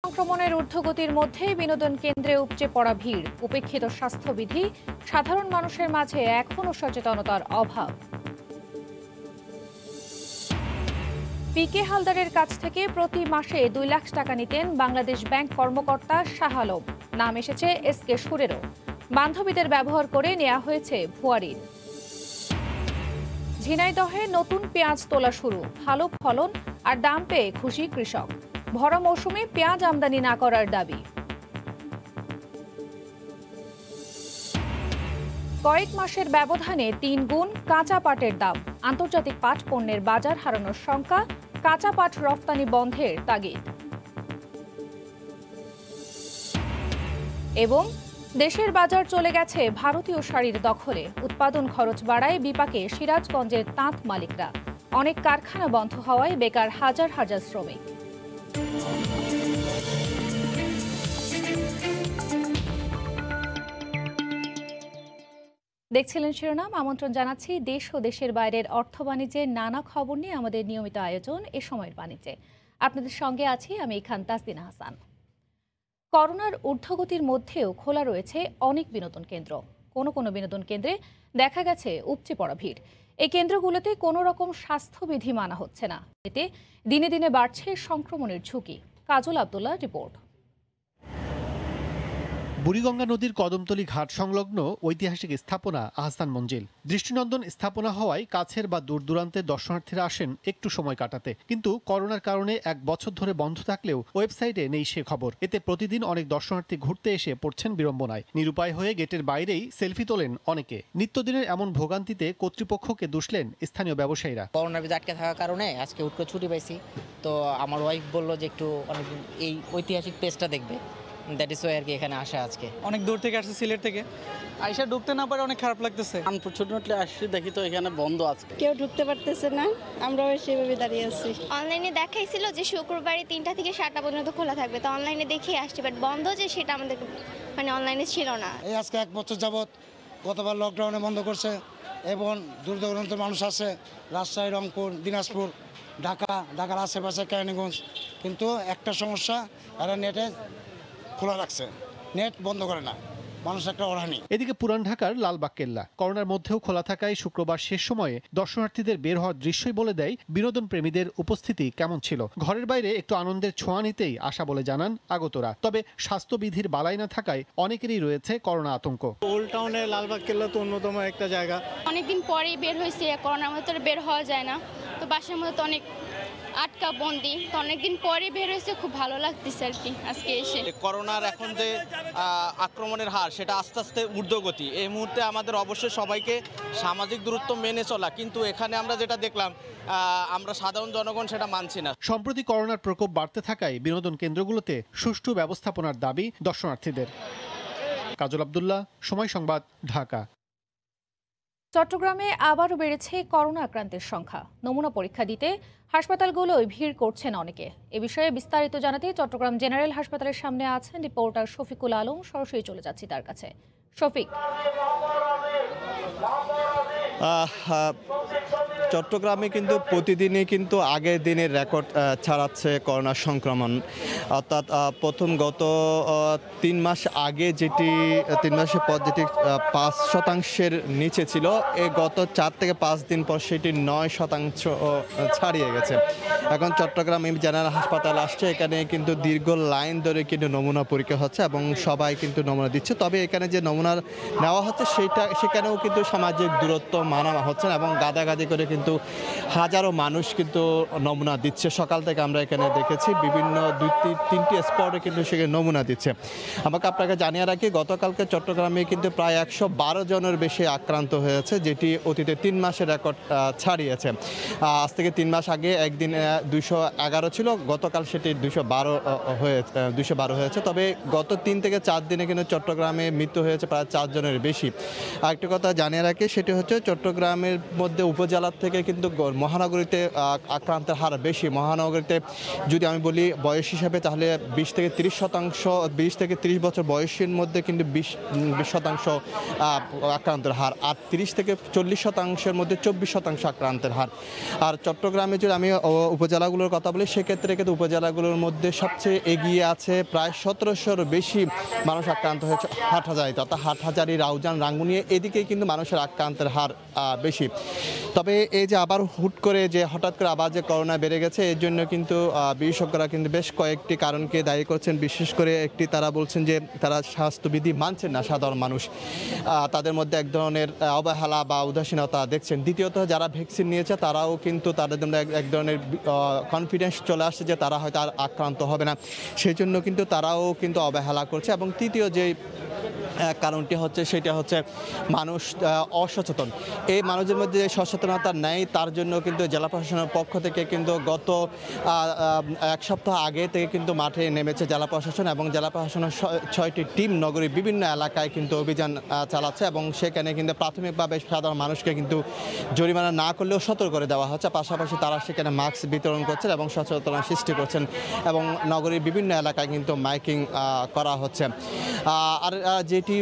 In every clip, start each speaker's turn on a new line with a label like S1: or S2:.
S1: সংক্রমণের ঊর্ধ্বগতির মধ্যেই বিনোদন কেন্দ্রে উপচে পড়া ভিড়, উপেক্ষিত স্বাস্থ্যবিধি, সাধারণ মানুষের মাঝে এখনও সচেতনতার অভাব। পিকে হালদারের কাছ থেকে প্রতি মাসে 2 লাখ টাকা নিতেন বাংলাদেশ ব্যাংক কর্মকর্তা শাহ আলম। নাম এসেছে এসকে সুরেরও। বান্ধবীদের ব্যবহার করে নেওয়া হয়েছে ভুয়া ঋণ। ঝিনাইদহে নতুন পেঁয়াজ তোলা শুরু, ভালো ফলন আর দাম পেয়ে খুশি কৃষক। ভরা মৌসুমে পেঁয়াজ আমদানি না করার দাবি। কয়েক মাসের ব্যবধানে 3 গুণ কাঁচা পাটের দাম। আন্তর্জাতিক পাট পণ্যের বাজার হারানোর শঙ্কা, কাঁচা পাট রফতানি বন্ধের তাগিদ। এবং দেশের বাজার চলে গেছে ভারতীয় শাড়ির দখলে। উৎপাদন খরচ বাড়ায় বিপাকে সিরাজগঞ্জের তাঁত মালিকরা। অনেক কারখানা বন্ধ হওয়ায় বেকার হাজার হাজার শ্রমিক। দেখছিলেন শিরোনাম। আমন্ত্রণ জানাচ্ছি দেশ ও দেশের বাইরের অর্থ বাণিজ্যের নানা খবর নিয়ে আমাদের নিয়মিত আয়োজন এ সময়ের বাণিজ্যে। আপনাদের সঙ্গে আছি আমি খান তাসদিনা হাসান। করোনার ঊর্ধ্বগতির মধ্যেও খোলা রয়েছে অনেক বিনোদন কেন্দ্র। কোনো বিনোদন কেন্দ্রে দেখা গেছে উপচে পড়া ভিড়। এই কেন্দ্রগুলোতে কোনো রকম স্বাস্থ্যবিধি মানা হচ্ছে না। এতে দিনে দিনে বাড়ছে সংক্রমণের ঝুঁকি। কাজল আব্দুল্লাহ রিপোর্ট।
S2: বুড়িগঙ্গা নদীর কদমতলী ঘাট সংলগ্ন ঐতিহাসিক স্থাপনা আহসান মঞ্জিল দৃষ্টিনন্দন স্থাপনা হওয়ায় কাছের বা দূর দূরান্তের দর্শনার্থীরা আসেন একটু সময় কাটাতে। কিন্তু করোনার কারণে 1 বছর ধরে বন্ধ থাকলেও ওয়েবসাইটে নেই সে খবর। এতে প্রতিদিন অনেক দর্শনার্থী ঘুরতে এসে পড়ছেন বিড়ম্বনায়। নিরুপায় হয়ে গেটের বাইরেই সেলফি তোলেন অনেকে। নিত্যদিনের এমন ভোগান্তিতে কর্তৃপক্ষকে দুষলেন স্থানীয় ব্যবসায়ীরা।
S3: করোনার ভিতরে আটকে থাকার কারণে আজকে হুট করে ছুটি পাইছি, তো আমার ওয়াইফ বললো যে একটু অনেকদিন এই ঐতিহাসিক প্লেসটা দেখবে। দ্যাট ইজ ওয়াই আর কি এখানে আসা। আজকে
S4: অনেক দূর থেকে আসছে, সিলেট থেকে। আইসা ঢুকতে না পারে অনেক খারাপ লাগতেছে।
S5: আনফরচুনেটলি আসছি, দেখি তো এখানে বন্ধ আজকে,
S6: কেউ ঢুকতে পারতেছে না, আমরাও সেভাবে দাঁড়িয়ে আছি।
S7: অনলাইনে দেখাইছিল যে শুক্রবারে 3টা থেকে 7টা পর্যন্ত খোলা থাকবে, তো অনলাইনে দেখে আসছি, বাট বন্ধ যে সেটা আমাদের মানে অনলাইনে ছিল না।
S8: এই আজকে 1 বছর যাবত গতবার লকডাউনে বন্ধ করছে এবং দূর দূরান্তের মানুষ আছে, রাজশাহী, রংপুর, দিনাজপুর, ঢাকার আশেপাশে কেরানীগঞ্জ। কিন্তু একটা সমস্যা, এরা নেটে খোলা রাখছে, নেট বন্ধ করে না, মানুষ একটা অরানি।
S2: এদিকে পুরান ঢাকার লালবাগ কেল্লা করোনার মধ্যেও খোলা থাকায় শুক্রবার শেষ সময়ে দর্শনার্থীদের বের হওয়ার দৃশ্যই বলে দেয় বিনোদন প্রেমীদের উপস্থিতি কেমন ছিল। ঘরের বাইরে একটু আনন্দের ছোঁয়া নিতেই আসা বলে জানান আগতরা। তবে স্বাস্থ্যবিধির বালাই না থাকায় অনেকেরই রয়েছে করোনা আতঙ্ক।
S4: ওল্ড টাউনে লালবাগ কেল্লা তো অন্যতম একটা জায়গা।
S7: অনেকদিন পরেই বের হয়েছে, করোনার মধ্যে বের হওয়া যায় না, তো বাসার মধ্যে তো অনেক আটকা বন্দি, তো অনেকদিন পরে বের হয়েছে, খুব ভালো লাগতেছে আর কি আজকে এসে।
S9: করোনার এখন যে আক্রমণের হার সেটা আস্তে আস্তে ঊর্ধ্বগতি। এই মুহূর্তে আমাদের অবশ্যই সবাইকে সামাজিক দূরত্ব মেনে চলা, কিন্তু এখানে আমরা যেটা দেখলাম আমরা সাধারণ জনগণ সেটা মানছি না।
S2: সম্প্রতি করোনার প্রকোপ বাড়তে থাকায় বিনোদন কেন্দ্রগুলোতে সুষ্ঠু ব্যবস্থাপনার দাবি দর্শনার্থীদের। কাজল আব্দুল্লাহ, সময় সংবাদ, ঢাকা।
S1: চট্টগ্রামে আবারও বেড়েছে করোনা আক্রান্তের সংখ্যা। নমুনা পরীক্ষা দিতে হাসপাতালগুলোয় ভিড় করছেন অনেকে। এ বিষয়ে বিস্তারিত জানাতে চট্টগ্রাম জেনারেল হাসপাতালের সামনে আছেন রিপোর্টার শফিকুল আলম। সরাসরি চলে যাচ্ছি তার কাছে। শফিক,
S10: চট্টগ্রামে কিন্তু প্রতিদিনই কিন্তু আগের দিনের রেকর্ড ছাড়াচ্ছে করোনা সংক্রমণ। অর্থাৎ প্রথম গত 3 মাস আগে যেটি 3 মাসের পর যেটি 5% নিচে ছিল, এই গত 4 থেকে 5 দিন পর সেটি 9% ছাড়িয়ে গেছে। এখন চট্টগ্রাম জেনারেল হাসপাতাল আসছে, এখানে কিন্তু দীর্ঘ লাইন ধরে কিন্তু নমুনা পরীক্ষা হচ্ছে এবং সবাই কিন্তু নমুনা দিচ্ছে। তবে এখানে যে নমুনা নেওয়া হচ্ছে সেখানেও কিন্তু সামাজিক দূরত্ব মানা হচ্ছে না এবং গাদাগাদি করে কিন্তু হাজারো মানুষ কিন্তু নমুনা দিচ্ছে। সকাল থেকে আমরা এখানে দেখেছি বিভিন্ন 2-3টি স্পটে কিন্তু সেখানে নমুনা দিচ্ছে। আপনাকে জানিয়ে রাখি, গতকালকে চট্টগ্রামে কিন্তু প্রায় 112 জনের বেশি আক্রান্ত হয়েছে, যেটি অতীতে 3 মাসের রেকর্ড ছাড়িয়েছে। আজ থেকে 3 মাস আগে একদিন 211 ছিল, গতকাল সেটি 212 হয়েছে। তবে গত 3 থেকে 4 দিনে কিন্তু চট্টগ্রামে মৃত্যু হয়েছে প্রায় 4 জনের বেশি। আরেকটি কথা জানিয়ে রাখি, সেটি হচ্ছে চট্টগ্রামের মধ্যে উপজেলা থেকে থেকে কিন্তু মহানগরীতে আক্রান্তের হার বেশি। মহানগরীতে যদি আমি বলি বয়স হিসাবে, তাহলে 20 থেকে 30 বছর বয়সের মধ্যে কিন্তু 20% আক্রান্তের হার, আর 30 থেকে 40% মধ্যে 24% আক্রান্তের হার। আর চট্টগ্রামে যদি আমি উপজেলাগুলোর কথা বলি, সেক্ষেত্রে কিন্তু উপজেলাগুলোর মধ্যে সবচেয়ে এগিয়ে আছে, প্রায় 1700-র বেশি মানুষ আক্রান্ত হয়েছে হাটহাজারিতে, অর্থাৎ হাটহাজারি, রাউজান, রাঙ্গুনিয়া এদিকেই কিন্তু মানুষের আক্রান্তের হার বেশি। তবে এই যে আবার হুট করে যে হঠাৎ করে আবার যে করোনা বেড়ে গেছে, এর জন্য কিন্তু বিশেষজ্ঞরা কিন্তু বেশ কয়েকটি কারণকে দায়ী করছেন। বিশেষ করে একটি তারা বলছেন যে তারা স্বাস্থ্যবিধি মানছেন না সাধারণ মানুষ, তাদের মধ্যে এক ধরনের অবহেলা বা উদাসীনতা দেখছেন। দ্বিতীয়ত যারা ভ্যাকসিন নিয়েছে তারাও কিন্তু তাদের মধ্যে এক ধরনের কনফিডেন্স চলে আসছে যে তারা হয়তো আর আক্রান্ত হবে না, সেই জন্য কিন্তু তারাও কিন্তু অবহেলা করছে। এবং তৃতীয় যে কারণটি হচ্ছে সেটা হচ্ছে মানুষ অসচেতন। এই মানুষের মধ্যে যে সচেতনতা নেই, তার জন্য কিন্তু জেলা প্রশাসনের পক্ষ থেকে কিন্তু গত 1 সপ্তাহ আগে থেকে কিন্তু মাঠে নেমেছে জেলা প্রশাসন, এবং জেলা প্রশাসনের 6টি টিম নগরীর বিভিন্ন এলাকায় কিন্তু অভিযান চালাচ্ছে, এবং সেখানে কিন্তু প্রাথমিকভাবে সাধারণ মানুষকে কিন্তু জরিমানা না করলেও সতর্ক করে দেওয়া হচ্ছে। পাশাপাশি তারা সেখানে মাস্ক বিতরণ করছেন এবং সচেতনতা সৃষ্টি করছেন, এবং নগরীর বিভিন্ন এলাকায় কিন্তু মাইকিং করা হচ্ছে। আর যেটি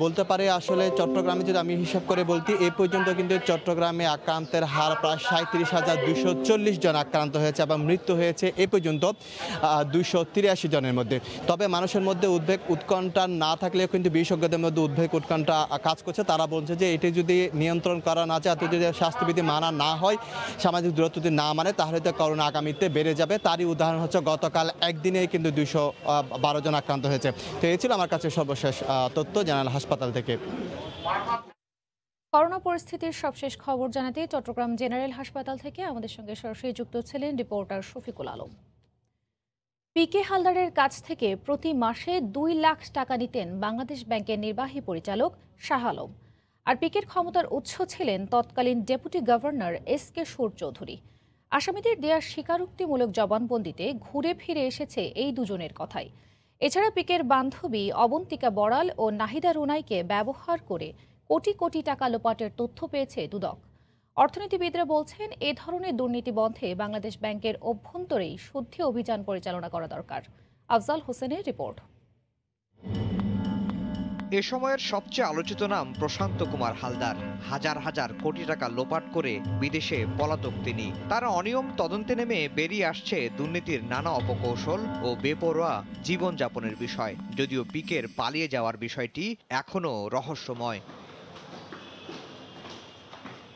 S10: বলতে পারে আসলে চট্টগ্রামে যদি আমি হিসাব করে বলতে, এ পর্যন্ত কিন্তু চট্টগ্রামে আক্রান্তের হার প্রায় 37,240 জন আক্রান্ত হয়েছে, এবং মৃত্যু হয়েছে এ পর্যন্ত 283 জনের মধ্যে। তবে মানুষের মধ্যে উদ্বেগ উৎকণ্ঠা না থাকলেও কিন্তু বিশেষজ্ঞদের মধ্যে উদ্বেগ উৎকণ্ঠা কাজ করছে। তারা বলছে যে এটি যদি নিয়ন্ত্রণ করা না যায়, যদি স্বাস্থ্যবিধি মানা না হয়, সামাজিক দূরত্ব যদি না মানে, তাহলে তো করোনা আগামীতে বেড়ে যাবে। তারই উদাহরণ হচ্ছে গতকাল একদিনেই কিন্তু 212 জন আক্রান্ত হয়েছে। তো এই ছিল আমার কাছে সর্বশেষ তথ্য জেনারেল হাসপাতাল থেকে।
S1: করোনা পরিস্থিতির সবশেষ খবর জানাতে চট্টগ্রাম জেনারেল হাসপাতাল থেকে আমাদের সঙ্গে সরাসরি যুক্ত ছিলেন রিপোর্টার শফিকুল আলম। পিকে হালদারের কাছ থেকে প্রতি মাসে 2 লাখ টাকা নিতেন বাংলাদেশ ব্যাংকের নির্বাহী পরিচালক শাহ আলম, আর পিকের ক্ষমতার উৎস ছিলেন তৎকালীন ডেপুটি গভর্নর এস.কে সুর চৌধুরী। আসামিদের দেওয়া স্বীকারোক্তিমূলক জবানবন্দিতে ঘুরে ফিরে এসেছে এই দুজনের কথাই। এছাড়া পিকের বান্ধবী অবন্তিকা বড়াল ও নাহিদা রুনাইকে ব্যবহার করে কোটি কোটি টাকা লোপাটের তথ্য পেয়েছে দুদক। অর্থনীতিবিদরা বলছেন, এ ধরনের দুর্নীতি বন্ধে বাংলাদেশ ব্যাংকের অভ্যন্তরেই শুদ্ধি অভিযান পরিচালনা করা দরকার। আফজাল হোসেনের রিপোর্ট।
S11: এ সময়ের সবচেয়ে আলোচিত নাম প্রশান্ত কুমার হালদার। হাজার হাজার কোটি টাকা লোপাট করে বিদেশে পলাতক তিনি। তার অনিয়ম তদন্তে নেমে বেরিয়ে আসছে দুর্নীতির নানা অপকৌশল ও বেপরোয়া জীবনযাপনের বিষয়। যদিও পিকের পালিয়ে যাওয়ার বিষয়টি এখনও রহস্যময়।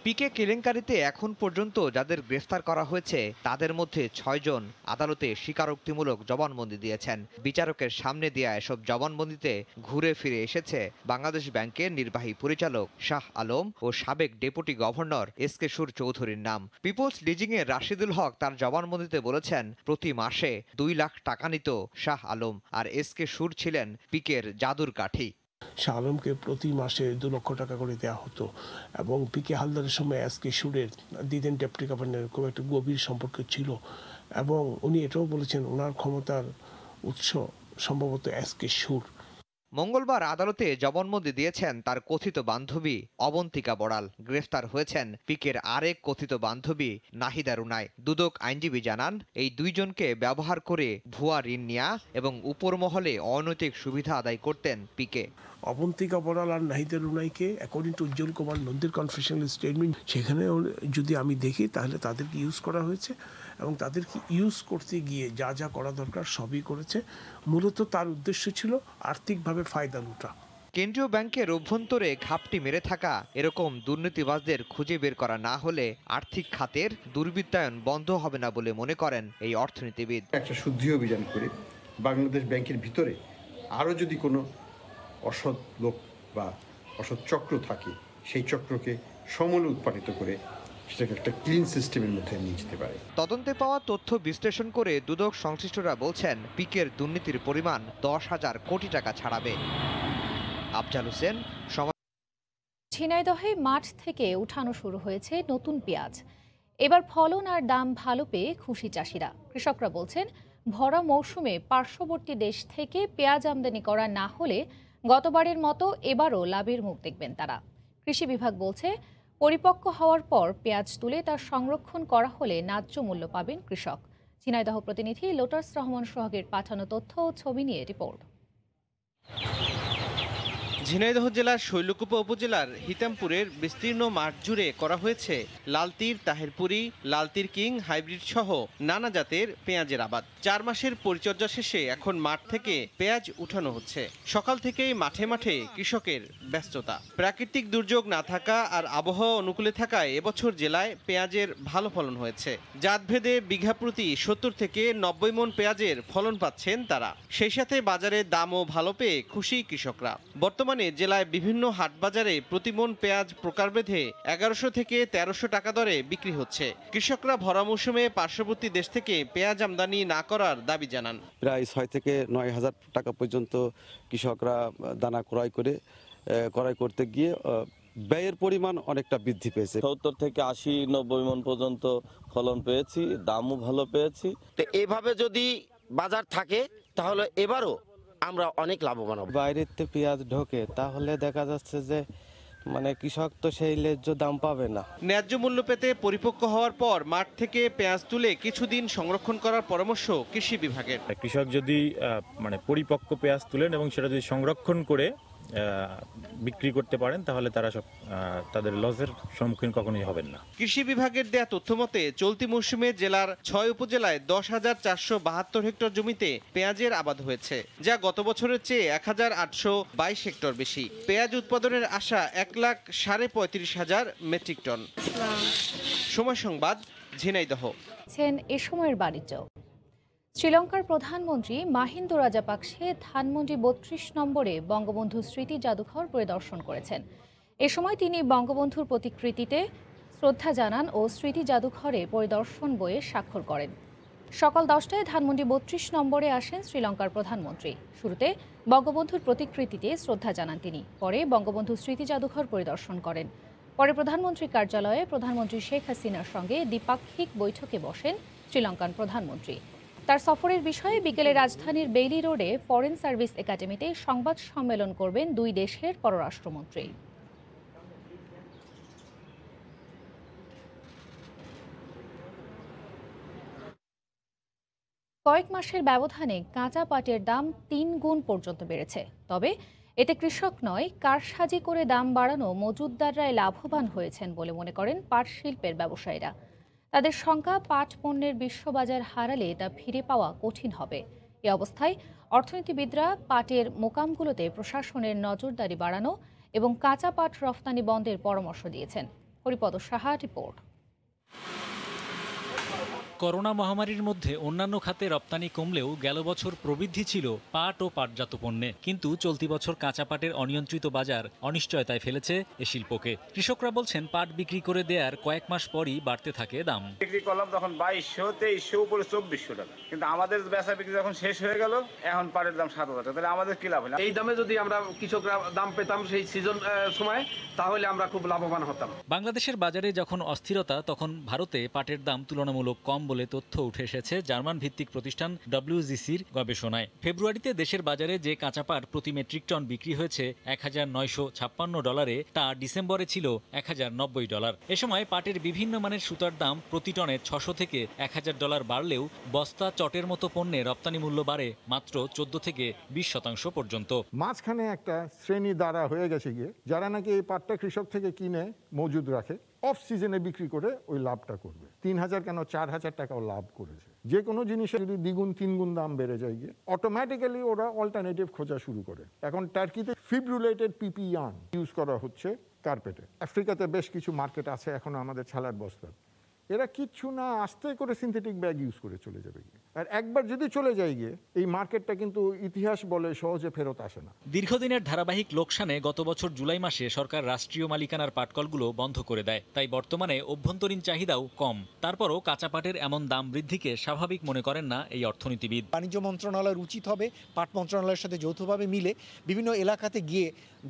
S11: পিকে কেলেঙ্কারিতে এখন পর্যন্ত যাদের গ্রেফতার করা হয়েছে, তাদের মধ্যে 6 জন আদালতে স্বীকারোক্তিমূলক জবানবন্দি দিয়েছেন। বিচারকের সামনে দেয়া এসব জবানবন্দিতে ঘুরে ফিরে এসেছে বাংলাদেশ ব্যাংকের নির্বাহী পরিচালক শাহ আলম ও সাবেক ডেপুটি গভর্নর এস.কে সুর চৌধুরীর নাম। পিপলস লিজিংয়ের রাশিদুল হক তার জবানবন্দিতে বলেছেন, প্রতি মাসে 2 লাখ টাকা নিত শাহ আলম, আর এস.কে সুর ছিলেন পিকের জাদুর কাঠি।
S12: শাহ আলমকে প্রতি মাসে 2 লক্ষ টাকা করে দেওয়া হতো, এবং পিকে হালদারের সময় এস.কে সুরের দিদেন ডেপুটি গভর্নরের খুব একটা গভীর সম্পর্ক ছিল, এবং উনি এটাও বলেছেন ওনার ক্ষমতার উৎস সম্ভবত এস.কে সুর।
S11: মঙ্গলবার আদালতে জবানবন্দি দিয়েছেন তার কথিত বান্ধবী অবন্তিকা বড়াল। গ্রেফতার হয়েছেন পিকের আরেক কথিত বান্ধবী নাহিদা রুনাই। দুদক আইনজীবী জানান, এই দুইজনকে ব্যবহার করে ভুয়া ঋণ নেয়া এবং উপরমহলে অনৈতিক সুবিধা আদায় করতেন পিকে।
S12: অবন্তিকা বড়াল আর নাহিদা রুনাইকে অ্যাকর্ডিং টু উজ্জ্বল কুমার নন্দীর কনফেশনাল স্টেটমেন্ট, সেখানে যদি আমি দেখি তাহলে তাদেরকে ইউজ করা হয়েছে, এবং তাদেরকে ইউজ করতে গিয়ে যা যা করা দরকার সবই করেছে। মূলত তার উদ্দেশ্য ছিল আর্থিকভাবে ফায়দা লুটা।
S11: কেন্দ্রীয় ব্যাংকের অভ্যন্তরে ঘাপটি মেরে থাকা এরকম দুর্নীতিবাজদের খুঁজে বের করা না হলে আর্থিক খাতের দুর্বৃত্তায়ন বন্ধ হবে না বলে মনে করেন এই অর্থনীতিবিদ।
S13: একটা শুদ্ধি অভিযান করে বাংলাদেশ ব্যাংকের ভিতরে আরও যদি কোনো অসৎ লোক বা অসৎ চক্র থাকে, সেই চক্রকে সমূলে উৎপাদিত করে সেটাকে একটা ক্লিন সিস্টেমের মধ্যে নিয়ে যেতে পারে।
S11: তদন্তে পাওয়া তথ্য বিশ্লেষণ করে দুদক সংশ্লিষ্টরা বলছেন, পিকের দুর্নীতির পরিমাণ 10,000 কোটি টাকা ছাড়াবে। আফজাল হোসেন।
S1: ঝিনাইদহে মাঠ থেকে উঠানো শুরু হয়েছে নতুন পেঁয়াজ। এবার ফলন আর দাম ভালো পেয়ে খুশি চাষিরা। কৃষকরা বলছেন, ভরা মৌসুমে পার্শ্ববর্তী দেশ থেকে পেঁয়াজ আমদানি করা না হলে গতবারের মতো এবারও লাভের মুখ দেখবেন তারা। কৃষি বিভাগ বলছে, পরিপক্ক হওয়ার পর পেঁয়াজ তুলে তা সংরক্ষণ করা হলে ন্যায্য মূল্য পাবেন কৃষক। ঝিনাইদহ প্রতিনিধি লোটাস রহমান সোহাগের পাঠানো তথ্য ও ছবি নিয়ে রিপোর্ট।
S11: ঝিনাইদহ জেলার শৈলকুপা উপজেলার হিতামপুরের বিস্তীর্ণ মাঠ জুড়ে করা হয়েছে লালতির, তাহেরপুরি, লালতির কিং হাইব্রিড সহ নানা জাতের পেঁয়াজের আবাদ। 4 মাসের পরিচর্যা শেষে এখন মাঠ থেকে পেঁয়াজ উঠানো হচ্ছে। সকাল থেকেই মাঠে মাঠে কৃষকের ব্যস্ততা। প্রাকৃতিক দুর্যোগ না থাকা আর আবহাওয়া অনুকূলে থাকায় এবছর জেলায় পেঁয়াজের ভালো ফলন হয়েছে। জাতভেদে বিঘা প্রতি 70 থেকে 90 মণ পেঁয়াজের ফলন পাচ্ছেন তারা। সেই সাথে বাজারে দামও ভালো পেয়ে খুশি কৃষকরা। বর্তমানে জেলায় বিভিন্ন হাট বাজারে প্রতি মণ পেঁয়াজ প্রকারভেদে 1100 থেকে 1300 টাকা দরে বিক্রি হচ্ছে। কৃষকরা ভরা মৌসুমে পার্শ্ববর্তী দেশ থেকে পেঁয়াজ আমদানি না করার দাবি জানান।
S14: প্রায় 6 থেকে 9,000 টাকা পর্যন্ত কৃষকরা দানা ক্রয় করতে গিয়ে ব্যয়ের পরিমাণ অনেকটা বৃদ্ধি পেয়েছে।
S15: 70 থেকে 80-90 মণ পর্যন্ত ফলন পেয়েছি, দামও ভালো পেয়েছি।
S16: তো এভাবে যদি বাজার থাকে তাহলে এবারও আমরা অনেক লাভবান হব।
S17: বাইরের থেকে পেঁয়াজ ঢোকে তাহলে দেখা যাচ্ছে যে কৃষক তো সেই ন্যায্য দাম পাবে না।
S11: ন্যায্য মূল্য পেতে পরিপক্ক হওয়ার পর মাঠ থেকে পেঁয়াজ তুলে কিছুদিন সংরক্ষণ করার পরামর্শ কৃষি বিভাগের।
S18: কৃষক যদি পরিপক্ক পেঁয়াজ তুলেন এবং সেটা যদি সংরক্ষণ করে বিক্রি করতে পারেন তাহলে তারা তাদের লসের সম্মুখীন কখনোই হবেন না।
S11: কৃষি বিভাগের দেয়া তথ্য মতে চলতি মৌসুমে জেলার 6 উপজেলায় 10,472 হেক্টর জমিতে পেঁয়াজের আবাদ হয়েছে, যা গত বছরের চেয়ে 1,822 হেক্টর বেশি। পেঁয়াজ উৎপাদনের আশা 1,35,000 মেট্রিক টন। সময় সংবাদ, ঝিনাইদহ।
S1: এ সময়ের বাণিজ্য। শ্রীলঙ্কার প্রধানমন্ত্রী মাহিন্দা রাজাপাকসে ধানমন্ডি 32 নম্বরে বঙ্গবন্ধু স্মৃতি জাদুঘর পরিদর্শন করেছেন। এ সময় তিনি বঙ্গবন্ধুর প্রতিকৃতিতে শ্রদ্ধা জানান ও স্মৃতি জাদুঘরে পরিদর্শন বইয়ে স্বাক্ষর করেন। সকাল 10টায় ধানমন্ডি 32 নম্বরে আসেন শ্রীলঙ্কার প্রধানমন্ত্রী। শুরুতে বঙ্গবন্ধুর প্রতিকৃতিতে শ্রদ্ধা জানান তিনি, পরে বঙ্গবন্ধু স্মৃতি জাদুঘর পরিদর্শন করেন। পরে প্রধানমন্ত্রীর কার্যালয়ে প্রধানমন্ত্রী শেখ হাসিনার সঙ্গে দ্বিপাক্ষিক বৈঠকে বসেন শ্রীলঙ্কান প্রধানমন্ত্রী। তার সফরের বিষয়ে বিকেলে রাজধানীর বেইলি রোডে ফরেন সার্ভিস একাডেমিতে সংবাদ সম্মেলন করবেন দুই দেশের পররাষ্ট্রমন্ত্রী। কয়েক মাসের ব্যবধানে কাঁচা পাটের দাম 3 গুণ পর্যন্ত বেড়েছে। তবে এতে কৃষক নয়, কারসাজি করে দাম বাড়ানো মজুতদাররাই লাভবান হয়েছেন বলে মনে করেন পাট শিল্পের ব্যবসায়ীরা। তাদের শঙ্কা, পাট পণ্যের বিশ্ববাজার হারালে তা ফিরে পাওয়া কঠিন হবে। এ অবস্থায় অর্থনীতিবিদরা পাটের মোকামগুলোতে প্রশাসনের নজরদারি বাড়ানো এবং কাঁচা পাট রফতানি বন্ধের পরামর্শ দিয়েছেন। হরিপদ সাহা রিপোর্ট।
S19: করোনা মহামারীর মধ্যে অন্যান্য খাতে রপ্তানি কমলেও গেল বছর প্রবৃদ্ধি ছিল পাট ও পাটজাত পণ্যে। কিন্তু চলতি বছর কাঁচা পাটের অনিয়ন্ত্রিত বাজার অনিশ্চয়তায় ফেলেছে এ শিল্পকে। কৃষকরা বলছেন পাট বিক্রি করে দেওয়ার কয়েক মাস পরই বাড়তে থাকে দাম।
S20: বিক্রি করলাম তখন 2200-2300 উপরে 2400 টাকা, কিন্তু আমাদের বেচা বিক্রি যখন শেষ হয়ে গেল এখন পাটের দাম 7,000 টাকা। তাহলে আমাদের কি লাভ হলো?
S21: এই দামে যদি আমরা কৃষকরা দাম পেতাম সেই সিজন সময়, তাহলে আমরা খুব লাভবান হতাম।
S19: বাংলাদেশের বাজারে যখন অস্থিরতা, তখন ভারতে পাটের দাম তুলনামূলক কম বলে তথ্য উঠে এসেছে জার্মান ভিত্তিক প্রতিষ্ঠান WGCর গবেষণায়। ফেব্রুয়ারিতে দেশের বাজারে যে কাঁচা পাট প্রতি মেট্রিক টন বিক্রি হয়েছে $1,956, তা ডিসেম্বরে ছিল $1,090। এ সময় পাটের বিভিন্ন মানের সুতার দাম প্রতি টনে $600 থেকে $1,000 বাড়লেও বস্তা, চটের মতো পণ্যে রপ্তানি মূল্য বাড়ে মাত্র 14 থেকে 20% পর্যন্ত।
S22: মাঝখানে একটা শ্রেণী দ্বারা হয়ে গেছে গিয়ে, যারা নাকি এই পাটটা কৃষক থেকে কিনে মজুদ রাখে, অফ সিজনে বিক্রি করে ওই লাভটা করবে। 3,000 কেন 4,000 টাকাও লাভ করেছে। যে কোনো জিনিসের যদি 2 গুণ 3 গুণ দাম বেড়ে যায় গিয়ে অটোমেটিক্যালি ওরা অল্টারনেটিভ খোঁজা শুরু করে। এখন টার্কিতে ফিব্রুলেটেড PP ইয়ার্ন ইউজ করা হচ্ছে কার্পেটে। আফ্রিকাতে বেশ কিছু মার্কেট আছে এখন আমাদের ছালার বস্তা। এরা কিচ্ছু না আস্তে করে সিনথেটিক ব্যাগ ইউজ করে চলে যাবে গিয়ে। আর একবার যদি চলে যায় গিয়ে এই মার্কেটটা কিন্তু ইতিহাস বলে সহজে ফেরত আসে না।
S19: দীর্ঘদিনের ধারাবাহিক লোকসানে গত বছর জুলাই মাসে সরকার রাষ্ট্রীয় মালিকানার পাটকলগুলো বন্ধ করে দেয়। তাই বর্তমানে অভ্যন্তরীণ চাহিদাও কম। তারপরও কাঁচা পাটের এমন দাম বৃদ্ধিকে স্বাভাবিক মনে করেন না এই অর্থনীতিবিদ।
S23: বাণিজ্য মন্ত্রণালয়ের উচিত হবে পাট মন্ত্রণালয়ের সাথে যৌথভাবে মিলে বিভিন্ন এলাকাতে গিয়ে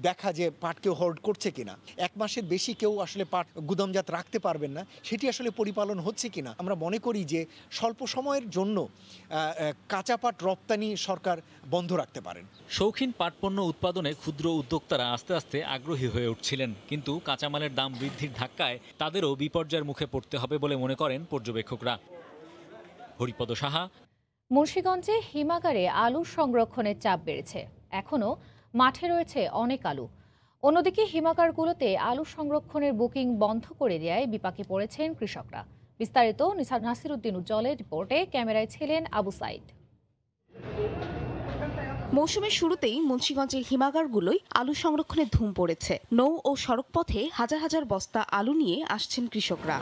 S23: দেখা যে পাট কেউ হোল্ড করছে কিনা, 1 মাসের বেশি কেউ আসলে পাট গুদামজাত রাখতে পারবেন না, সেটি আসলে পরিপালন হচ্ছে কিনা। আমরা মনে করি যে স্বল্প সময়ের জন্য কাঁচা পাট রপ্তানি সরকার বন্ধ রাখতে পারেন।
S19: শৌখিন পাট পণ্য উৎপাদনে ক্ষুদ্র উদ্যোক্তারা আস্তে আস্তে আগ্রহী হয়ে উঠছিলেন, কিন্তু কাঁচামালের দাম বৃদ্ধির ধাক্কায় তাদেরও বিপর্যয়ের মুখে পড়তে হবে বলে মনে করেন পর্যবেক্ষকরা। হরিপদ সাহা।
S1: মুন্সিগঞ্জে হিমাগারে আলু সংরক্ষণের চাপ বেড়েছে, এখনও মাঠে রয়েছে অনেক আলু। অন্যদিকে হিমাগারগুলোতে আলু সংরক্ষণের বুকিং বন্ধ করে দেওয়ায় বিপাকে পড়েছেন কৃষকরা। বিস্তারিত নাসিরউদ্দিন উজ্জ্বলের রিপোর্টে, ক্যামেরায় ছিলেন আবু সাইদ।
S3: মৌসুমের শুরুতেই মুন্সিগঞ্জের হিমাগারগুলোই আলু সংরক্ষণে ধুম পড়েছে। নৌ ও সড়কপথে হাজার হাজার বস্তা আলু নিয়ে আসছেন কৃষকরা।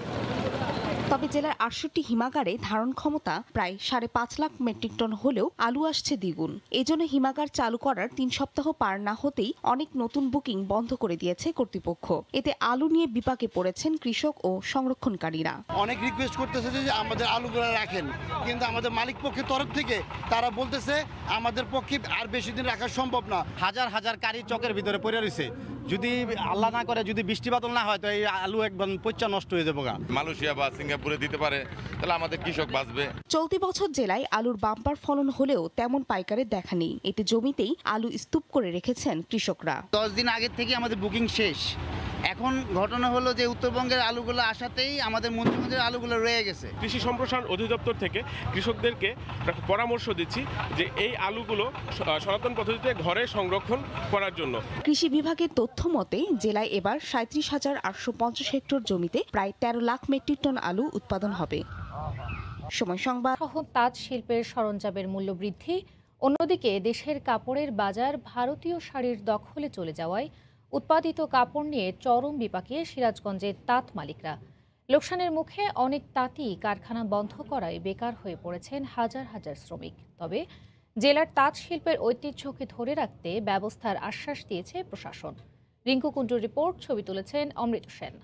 S3: তবে জেলার ৬৮ হিমাগারে ধারণ ক্ষমতা প্রায় ৫.৫ লাখ মেট্রিক টন হলেও আলু আসছে দ্বিগুণ। এজন্য হিমাগার চালু করার ৩ সপ্তাহ পার না হতেই অনেক নতুন বুকিং বন্ধ করে দিয়েছে কর্তৃপক্ষ। এতে আলু নিয়ে বিপাকে পড়েছেন কৃষক ও সংরক্ষণকারীরা।
S5: অনেক রিকোয়েস্ট করতেছে যে আমাদের আলুগুলো রাখেন, কিন্তু আমাদের মালিক পক্ষের তরফ থেকে তারা বলতেছে আমাদের পক্ষে আর বেশি দিন রাখা সম্ভব না।
S6: হাজার হাজার কারি চকের ভিতরে পড়ে রয়েছে, যদি আল্লাহ না করে যদি বৃষ্টি বাদল না হয় তো এই আলু একদম পচা নষ্ট হয়ে যাবে।
S24: মালয়েশিয়া বা সিঙ্গাপুরে দিতে পারে, তাহলে আমাদের কৃষক বাঁচবে।
S3: চলতি বছর জেলায় আলুর বাম্পার ফলন হলেও তেমন পাইকারের দেখা নেই। এতে জমিতেই আলু স্তূপ করে রেখেছেন কৃষকরা।
S6: 10 দিন আগের থেকে আমাদের বুকিং শেষ। এখন ঘটনা হলো যে উত্তরবঙ্গের আলুগুলো আসাতেই আমাদের মুন্সিগঞ্জের আলুগুলো রয়ে গেছে।
S25: কৃষি সম্প্রসারণ অধিদপ্তর থেকে কৃষকদেরকে পরামর্শ দিচ্ছি যে এই আলুগুলো সনাতন পদ্ধতিতে ঘরে সংরক্ষণ করার জন্য।
S3: কৃষি বিভাগের তথ্য মতে জেলায় এবার ৩৭,৮৫০ হেক্টর জমিতে প্রায় ১৩ লাখ মেট্রিক টন আলু উৎপাদন হবে। সময় সংবাদ।
S1: তাঁত শিল্পের সরঞ্জামের মূল্য বৃদ্ধি, অন্যদিকে দেশের কাপড়ের বাজার ভারতীয় শাড়ির দখলে চলে যাওয়ায় উৎপাদিত কাপড় নিয়ে চরম বিপাকে সিরাজগঞ্জের তাঁত মালিকরা। লোকসানের মুখে অনেক তাঁতই কারখানা বন্ধ করায় বেকার হয়ে পড়েছেন হাজার হাজার শ্রমিক। তবে জেলার তাঁত শিল্পের ঐতিহ্যকে ধরে রাখতে ব্যবস্থার আশ্বাস দিয়েছে প্রশাসন। রিঙ্কু কুণ্ডুর রিপোর্ট, ছবি তুলেছেন অমৃত সেন।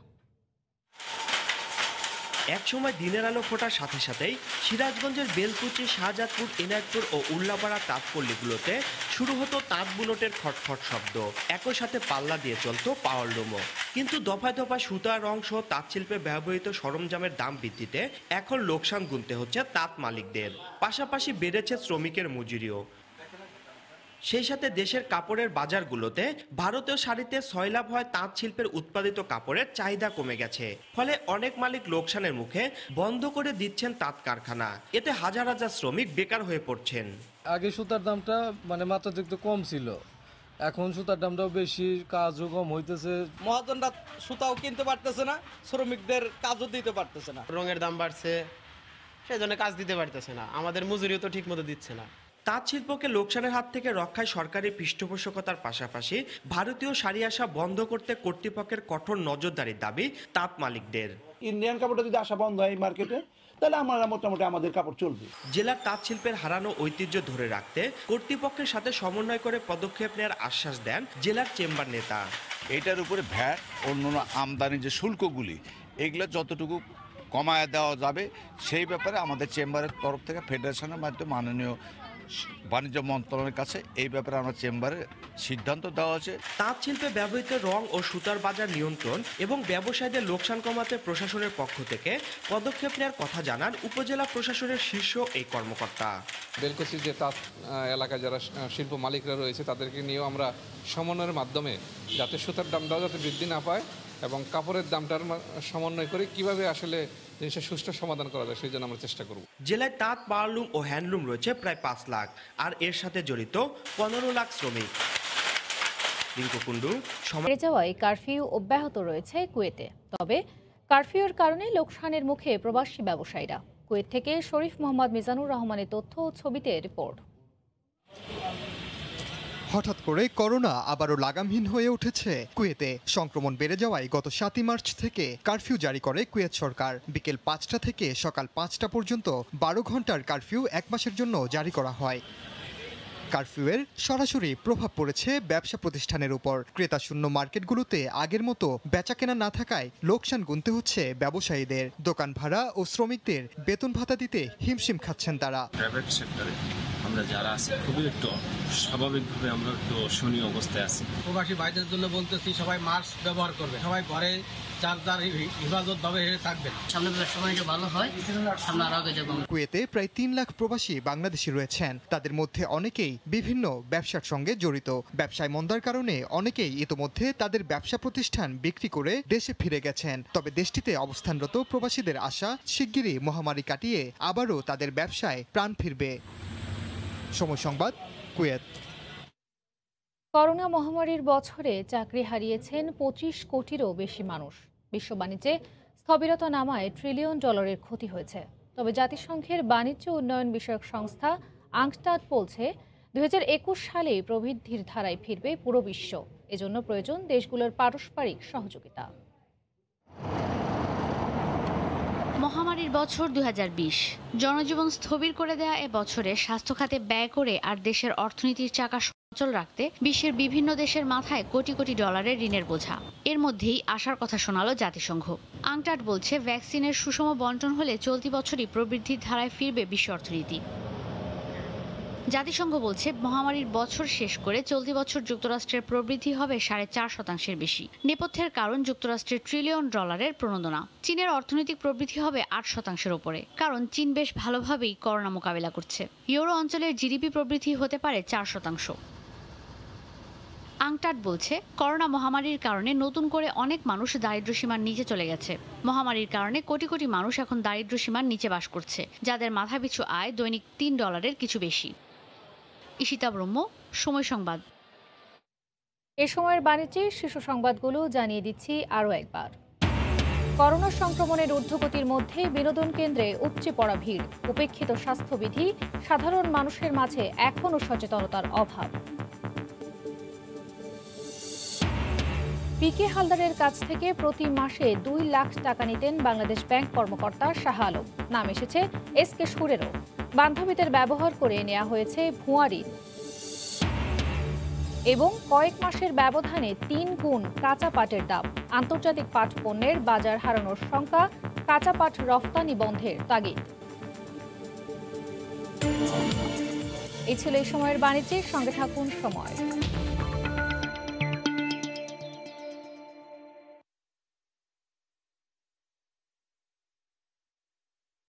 S26: একসময় দিনের আলো ফোটার সাথে সাথেই সিরাজগঞ্জের বেলকুচি, শাহজাদপুর, এনায়তপুর ও উল্লাপাড়া তাঁতপল্লীগুলোতে শুরু হতো তাঁত বুনটের খটখট শব্দ। একই সাথে পাল্লা দিয়ে চলতো পাওয়ার লুমও। কিন্তু দফায় দফায় সুতা, রং সহ তাঁত শিল্পে ব্যবহৃত সরঞ্জামের দাম বৃদ্ধিতে এখন লোকসান গুনতে হচ্ছে তাঁত মালিকদের। পাশাপাশি বেড়েছে শ্রমিকের মজুরিও। সেই সাথে দেশের কাপড়ের বাজারগুলোতে ভারতীয় শাড়িতে সয়লাভ হয় তাঁত শিল্পের উৎপাদিত কাপড়ের চাহিদা কমে গেছে। ফলে অনেক মালিক লোকসানের মুখে বন্ধ করে দিচ্ছেন তাঁত কারখানা। এতে হাজার হাজার শ্রমিক বেকার হয়ে পড়ছেন।
S27: আগে সুতার দামটা মাত্রাতিরিক্ত কম ছিল, এখন সুতার দামটাও বেশি, কাজও কম হইতেছে।
S28: মহাজনরা সুতাও কিনতে পারতেছে না, শ্রমিকদের কাজও দিতে পারতেছে না।
S29: রঙের দাম বাড়ছে, সেই জন্য কাজ দিতে পারতেছে না, আমাদের মজুরিও তো ঠিক মতো দিচ্ছে না।
S26: তাঁত শিল্পকে লোকসানের হাত থেকে রক্ষায় সরকারি পৃষ্ঠপোষকতার পাশাপাশি ভারতীয় শাড়ি আসা বন্ধ করতে কর্তৃপক্ষের কঠোর নজরদারির দাবি তাঁত মালিকদের।
S30: ইন্ডিয়ান কাপড়টা যদি আসা বন্ধ হয় মার্কেটে, তাহলে আমরা মোটামুটি আমাদের কাপড় চলবে।
S26: জেলার তাঁত শিল্পের হারানো ঐতিহ্য ধরে রাখতে কর্তৃপক্ষের সাথে সমন্বয় করে পদক্ষেপ নেওয়ার আশ্বাস দেন জেলার চেম্বার নেতা।
S31: এটার উপরে ভ্যাট, অন্যান্য আমদানি যে শুল্কগুলি, এগুলো যতটুকু কমায় দেওয়া যাবে সেই ব্যাপারে আমাদের চেম্বারের তরফ থেকে ফেডারেশনের মাধ্যমে মাননীয় বাণিজ্য মন্ত্রণালয়ের কাছে এই ব্যাপারে আমরা চেম্বারে সিদ্ধান্ত দেওয়া আছে।
S26: তাঁত শিল্পে ব্যবহৃত রং ও সুতার বাজার নিয়ন্ত্রণ এবং ব্যবসায়ীদের লোকসান কমাতে প্রশাসনের পক্ষ থেকে পদক্ষেপ নেওয়ার কথা জানান উপজেলা প্রশাসনের শীর্ষ এই কর্মকর্তা।
S32: বেলকুচি যে তাঁত এলাকায় যারা শিল্প মালিকরা রয়েছে তাদেরকে নিয়েও আমরা সমন্বয়ের মাধ্যমে যাতে সুতার দামটাও যাতে বৃদ্ধি না পায় এবং কাপড়ের দামটার সমন্বয় করে কিভাবে আসলে জিনিসের সুষ্ঠু সমাধান করা যায় সেই জন্য আমরা চেষ্টা করব।
S26: জেলায় তাঁত, পাওয়ারলুম ও হ্যান্ডলুম রয়েছে প্রায় ৫ লাখ, আর এর সাথে জড়িত ১৫ লাখ শ্রমিক। রিঙ্কু কুণ্ডু।
S1: বেড়ে যাওয়ায় কারফিউ অব্যাহত রয়েছে কুয়েতে। তবে কারফিউর কারণে লোকসানের মুখে প্রবাসী ব্যবসায়ীরা। কুয়েত থেকে শরীফ মোহাম্মদ মিজানুর রহমানের তথ্য ও ছবিতে রিপোর্ট।
S33: হঠাৎ করে করোনা আবারও লাগামহীন হয়ে উঠেছে কুয়েতে। সংক্রমণ বেড়ে যাওয়ায় গত ৭ মার্চ থেকে কারফিউ জারি করে কুয়েত সরকার। বিকেল ৫টা থেকে সকাল ৫টা পর্যন্ত ১২ ঘন্টার কারফিউ ১ মাসের জন্য জারি করা হয়। কারফিউয়ের সরাসরি প্রভাব পড়েছে ব্যবসা প্রতিষ্ঠানের উপর। ক্রেতাশূন্য মার্কেটগুলোতে আগের মতো বেচাকেনা না থাকায় লোকসান গুনতে হচ্ছে ব্যবসায়ীদের। দোকান ভাড়া ও শ্রমিকদের বেতন ভাতা দিতে হিমশিম খাচ্ছেন তারা।
S34: প্রাইভেট সেক্টরে
S2: আমরা যারা আছি খুবই একটু স্বাভাবিকভাবে আমরা একটু শোনীয় অবস্থায় আছি।
S28: প্রবাসী ভাইদের জন্য বলতেছি সবাই মাস্ক ব্যবহার করবে, সবাই ঘরে যার হেফাজতভাবে থাকবেন।
S4: সামনে সময়টা ভালো হয়, সামনে আরো আগে যাবো।
S33: কুয়েতে প্রায় 3 লাখ প্রবাসী বাংলাদেশি রয়েছেন। তাদের মধ্যে অনেকেই বিভিন্ন ব্যবসার সঙ্গে জড়িত। ব্যবসায় মন্দার কারণে অনেকেই ইতোমধ্যে তাদের ব্যবসা প্রতিষ্ঠান বিক্রি করে দেশে ফিরে গেছেন। তবে দেশটিতে অবস্থানরত প্রবাসীদের আশা শিগগিরই মহামারী কাটিয়ে আবারও তাদের ব্যবসায় প্রাণ ফিরবে। সময় সংবাদ, কুয়েত।
S1: করোনা মহামারীর বছরে চাকরি হারিয়েছেন 25 কোটিরও বেশি মানুষ। বিশ্ব বাণিজ্যে স্থবিরতা নামায় $1 ট্রিলিয়ন ক্ষতি হয়েছে। তবে জাতিসংঘের বাণিজ্য উন্নয়ন বিষয়ক সংস্থা আংস্টাড বলছে 2021 সালে প্রবৃদ্ধির ধারায় ফিরবে পুরো বিশ্ব। এজন্য প্রয়োজন দেশগুলোর পারস্পরিক সহযোগিতা।
S7: মহামারীর বছর 2020 জনজীবন স্থবির করে দেয়া এ বছরে স্বাস্থ্য খাতে ব্যয় করে আর দেশের অর্থনীতির চাকা সচল রাখতে বিশ্বের বিভিন্ন দেশের মাথায় কোটি কোটি ডলারের ঋণের বোঝা। এর মধ্যেই আশার কথা শোনালো জাতিসংঘ। আংটাড বলছে ভ্যাকসিনের সুষম বন্টন হলে চলতি বছরই প্রবৃদ্ধির ধারায় ফিরবে বিশ্ব অর্থনীতি। জাতিসংঘ বলছে মহামারীর বছর শেষ করে চলতি বছর যুক্তরাষ্ট্রের প্রবৃদ্ধি হবে 4.5% বেশি। নেপথ্যের কারণ যুক্তরাষ্ট্রের $1 ট্রিলিয়ন প্রণোদনা। চীনের অর্থনৈতিক প্রবৃদ্ধি হবে 8%-এর উপরে, কারণ চীন বেশ ভালোভাবেই করোনা মোকাবিলা করছে। ইউরো অঞ্চলের জিডিপি প্রবৃদ্ধি হতে পারে 4%। আংটাড বলছে করোনা মহামারীর কারণে নতুন করে অনেক মানুষ দারিদ্র্যসীমার নিচে চলে গেছে। মহামারীর কারণে কোটি কোটি মানুষ এখন দারিদ্র্যসীমার নিচে বাস করছে, যাদের মাথাপিছু আয় দৈনিক $3 কিছু বেশি। ঈশিতা ব্রহ্ম, সময় সংবাদ।
S1: এ সময়ের বাণিজ্যে শীর্ষ সংবাদগুলো জানিয়ে দিচ্ছি আরও একবার। করোনা সংক্রমণের ঊর্ধ্বগতির মধ্যে বিনোদন কেন্দ্রে উপচে পড়া ভিড়। উপেক্ষিত স্বাস্থ্যবিধি, সাধারণ মানুষের মাঝে এখনও সচেতনতার অভাব। পিকে হালদারের কাছ থেকে প্রতি মাসে 2 লাখ টাকা নিতেন বাংলাদেশ ব্যাংক কর্মকর্তা শাহ আলম। নাম এসেছে এসকে সুরেরও। বান্ধবীদের ব্যবহার করে নেওয়া হয়েছে ভুয়া ঋণ। এবং কয়েক মাসের ব্যবধানে 3 গুণ কাঁচা পাটের দাম। আন্তর্জাতিক পাট পণ্যের বাজার হারানোর শঙ্কা, কাঁচা পাট রফতানি বন্ধের তাগিদ। এই ছিল এই সময়ের বাণিজ্যের সঙ্গে থাকুন সময়।